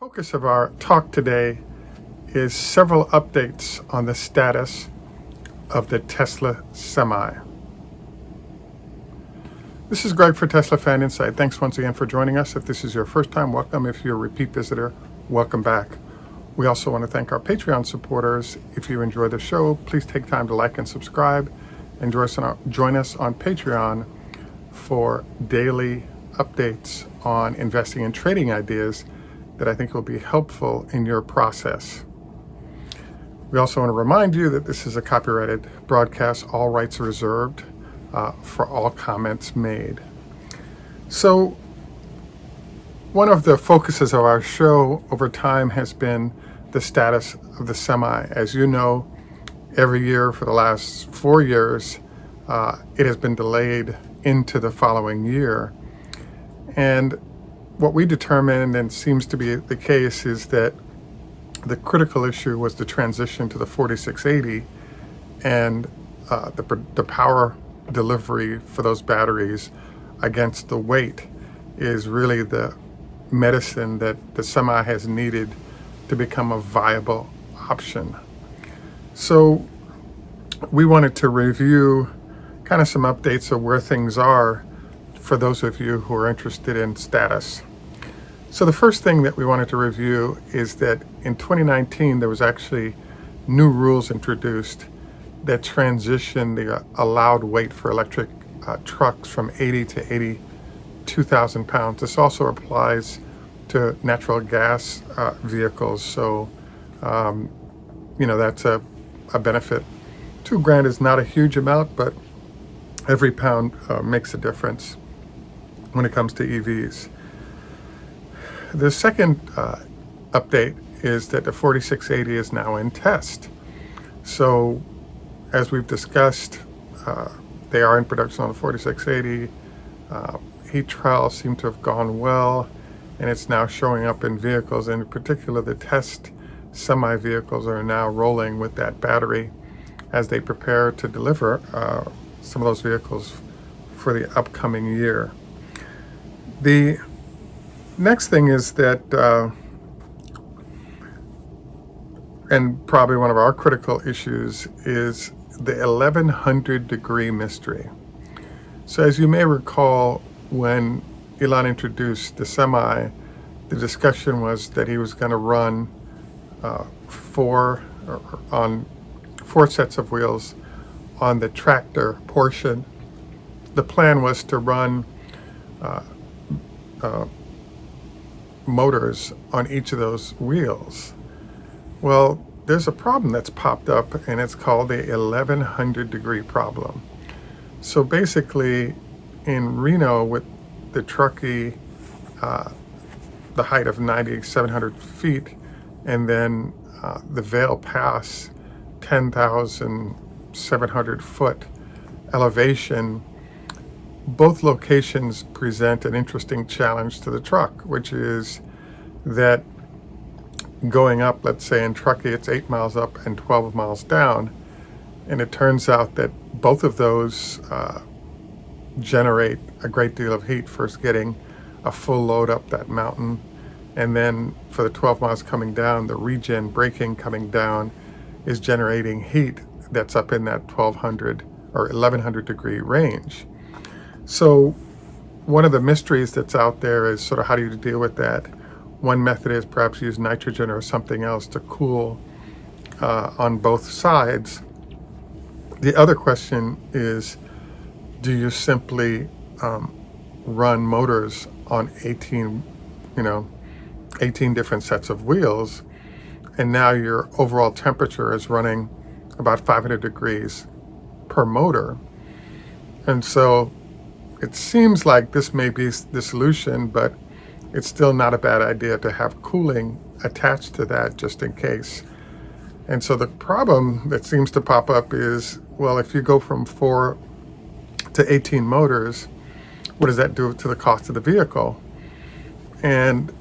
focus of our talk today is several updates on the status of the Tesla Semi. This is Greg for Teslafaninsight. Thanks once again for joining us. If this is your first time, welcome. If you're a repeat visitor, welcome back. We also want to thank our Patreon supporters. If you enjoy the show, please take time to like and subscribe and join us on Patreon for daily updates on investing and trading ideas that I think will be helpful in your process. We also want to remind you that this is a copyrighted broadcast. All rights are reserved for all comments made. So one of the focuses of our show over time has been the status of the Semi. As you know, every year for the last 4 years, it has been delayed into the following year. And what we determined, and seems to be the case, is that the critical issue was the transition to the 4680, and the power delivery for those batteries against the weight is really the medicine that the Semi has needed to become a viable option. So we wanted to review kind of some updates of where things are for those of you who are interested in status. So the first thing that we wanted to review is that in 2019, there was actually new rules introduced that transitioned the allowed weight for electric trucks from 80 to 82,000 pounds. This also applies to natural gas vehicles. So, that's a benefit. $2,000 is not a huge amount, but every pound makes a difference when it comes to EVs. The second update is that the 4680 is now in test. So as we've discussed, they are in production on the 4680. Heat trials seem to have gone well, and it's now showing up in vehicles. In particular, the test Semi vehicles are now rolling with that battery as they prepare to deliver some of those vehicles for the upcoming year. The next thing is that, and probably one of our critical issues, is the 1100 degree mystery. So as you may recall, when Elon introduced the Semi, the discussion was that he was going to run four sets of wheels on the tractor portion. The plan was to run motors on each of those wheels. Well, there's a problem that's popped up, and it's called the 1100 degree problem. So basically, in Reno with the Truckee, the height of 9,700 feet, and then the Vail Pass, 10,700 foot elevation, both locations present an interesting challenge to the truck, which is that going up, let's say in Truckee, it's 8 miles up and 12 miles down. And it turns out that both of those generate a great deal of heat, first getting a full load up that mountain. And then for the 12 miles coming down, the regen braking coming down is generating heat that's up in that 1200 or 1100 degree range. So one of the mysteries that's out there is sort of how do you deal with that? One method is perhaps use nitrogen or something else to cool on both sides. The other question is, do you simply run motors on 18 different sets of wheels, and now your overall temperature is running about 500 degrees per motor? And so it seems like this may be the solution, but it's still not a bad idea to have cooling attached to that just in case. And so the problem that seems to pop up is, well, if you go from 4 to 18 motors, what does that do to the cost of the vehicle? And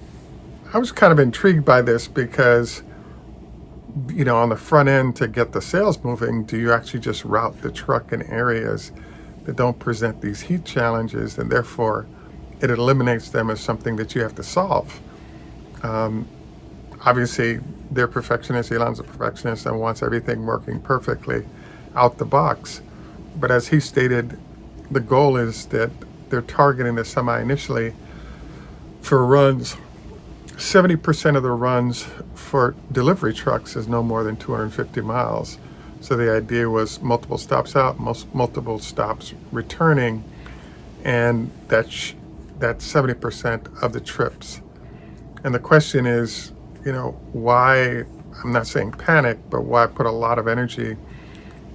I was kind of intrigued by this because, on the front end, to get the sales moving, do you actually just route the truck in areas that don't present these heat challenges, and therefore it eliminates them as something that you have to solve? Obviously, they're perfectionists. Elon's a perfectionist and wants everything working perfectly out the box. But as he stated, the goal is that they're targeting the Semi initially for runs. 70% of the runs for delivery trucks is no more than 250 miles. So the idea was multiple stops out, multiple stops returning, and that's 70% of the trips. And the question is, why, I'm not saying panic, but why put a lot of energy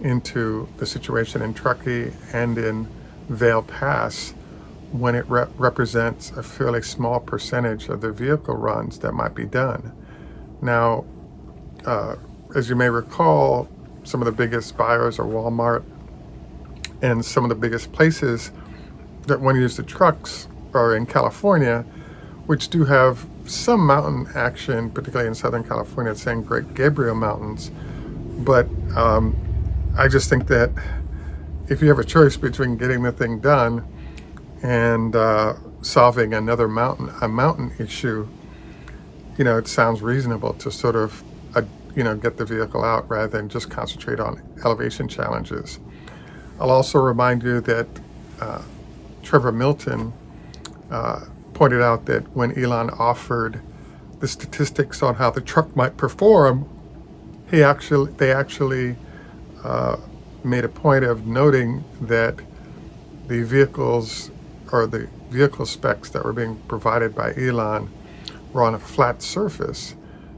into the situation in Truckee and in Vail Pass when it represents a fairly small percentage of the vehicle runs that might be done. Now, as you may recall, some of the biggest buyers are Walmart, and some of the biggest places that want to use the trucks are in California, which do have some mountain action, particularly in Southern California, San Gabriel Mountains. But I just think that if you have a choice between getting the thing done and solving a mountain issue, it sounds reasonable to sort of, get the vehicle out rather than just concentrate on elevation challenges. I'll also remind you that Trevor Milton pointed out that when Elon offered the statistics on how the truck might perform, they actually made a point of noting that the vehicles or the vehicle specs that were being provided by Elon were on a flat surface.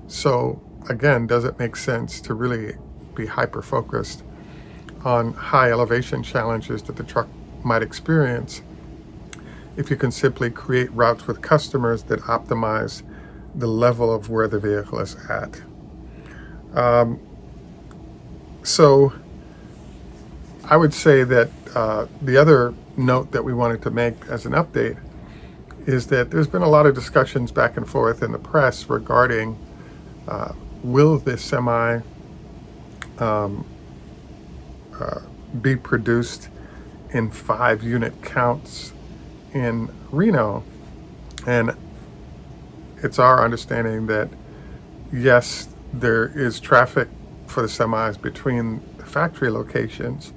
So again, does it make sense to really be hyper-focused on high elevation challenges that the truck might experience if you can simply create routes with customers that optimize the level of where the vehicle is at? So I would say that the other note that we wanted to make as an update is that there's been a lot of discussions back and forth in the press regarding will this Semi be produced in 5-unit counts in Reno. And it's our understanding that yes, there is traffic for the semis between the factory locations,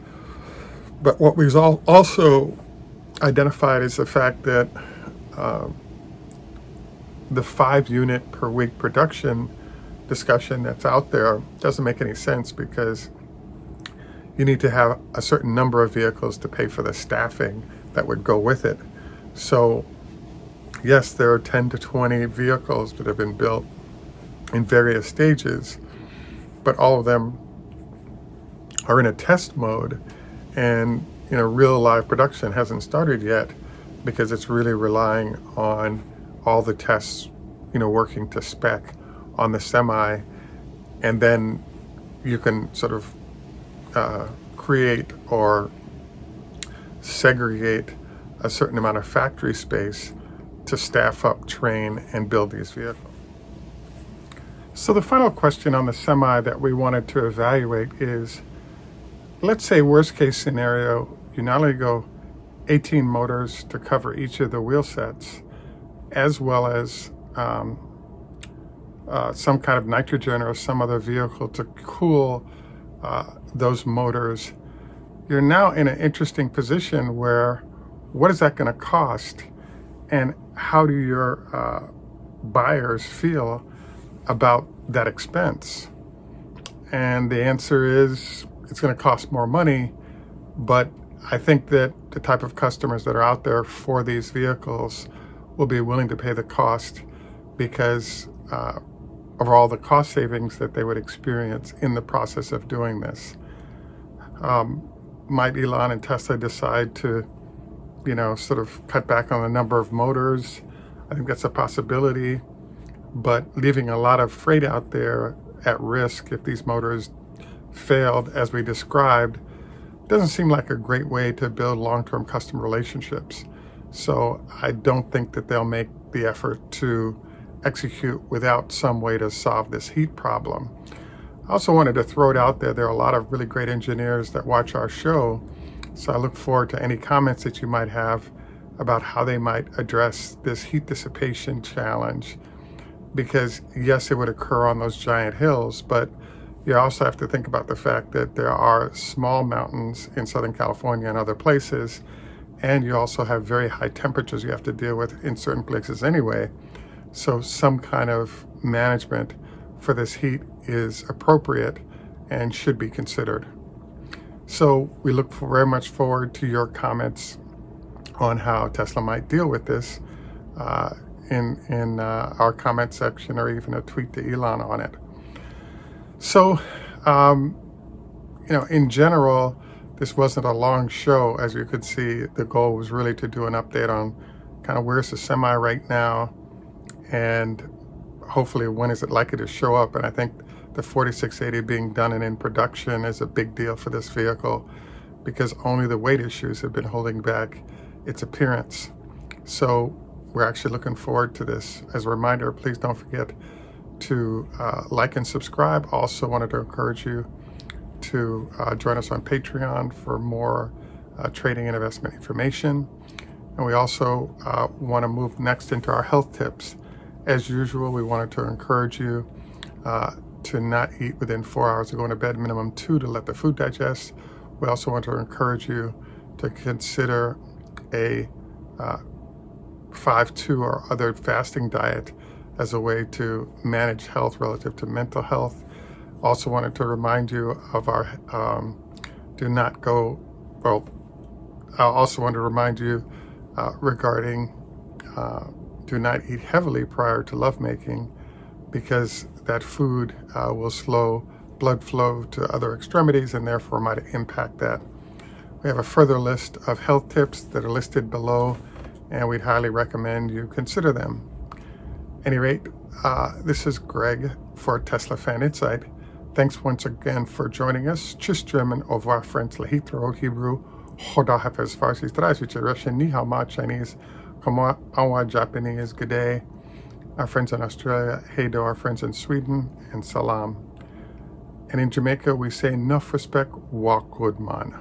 but what we've also identified is the fact that the 5-unit per week production discussion that's out there doesn't make any sense, because you need to have a certain number of vehicles to pay for the staffing that would go with it. So yes, there are 10 to 20 vehicles that have been built in various stages, but all of them are in a test mode, and real live production hasn't started yet, because it's really relying on all the tests working to spec on the Semi, and then you can sort of create or segregate a certain amount of factory space to staff up, train, and build these vehicles. So the final question on the Semi that we wanted to evaluate is, let's say worst case scenario, you not only go 18 motors to cover each of the wheel sets, as well as some kind of nitrogen or some other vehicle to cool those motors. You're now in an interesting position where, what is that going to cost, and how do your buyers feel about that expense? And the answer is, it's going to cost more money, but I think that the type of customers that are out there for these vehicles will be willing to pay the cost because of all the cost savings that they would experience in the process of doing this. Might Elon and Tesla decide to, sort of cut back on the number of motors? I think that's a possibility, but leaving a lot of freight out there at risk if these motors failed, as we described, doesn't seem like a great way to build long-term customer relationships. So I don't think that they'll make the effort to execute without some way to solve this heat problem. I also wanted to throw it out there. There are a lot of really great engineers that watch our show, so I look forward to any comments that you might have about how they might address this heat dissipation challenge because yes, it would occur on those giant hills, but you also have to think about the fact that there are small mountains in Southern California and other places, and you also have very high temperatures you have to deal with in certain places anyway. So some kind of management for this heat is appropriate and should be considered. So we look very much forward to your comments on how Tesla might deal with this in our comment section, or even a tweet to Elon on it. So, in general, this wasn't a long show. As you could see, the goal was really to do an update on kind of where's the semi right now, and hopefully when is it likely to show up. And I think the 4680 being done and in production is a big deal for this vehicle, because only the weight issues have been holding back its appearance. So we're actually looking forward to this. As a reminder, please don't forget to like and subscribe. Also wanted to encourage you to join us on Patreon for more trading and investment information. And we also want to move next into our health tips. As usual, we wanted to encourage you to not eat within 4 hours of going to bed, minimum 2 to let the food digest. We also want to encourage you to consider a 5-2 or other fasting diet as a way to manage health relative to mental health. Also wanted to remind you of our I also want to remind you regarding do not eat heavily prior to lovemaking, because that food will slow blood flow to other extremities and therefore might impact that. We have a further list of health tips that are listed below, and we'd highly recommend you consider them. At any rate, this is Greg for Teslafaninsight. Thanks once again for joining us. Tschüss German, au revoir French, Lahitro Hebrew, Hoda Hafiz Farsi, Strasvice Russian, Ni hao ma Chinese, Konwa Japanese, good day. Our friends in Australia, hey to our friends in Sweden, and salam. And in Jamaica, we say enough respect, wa good man.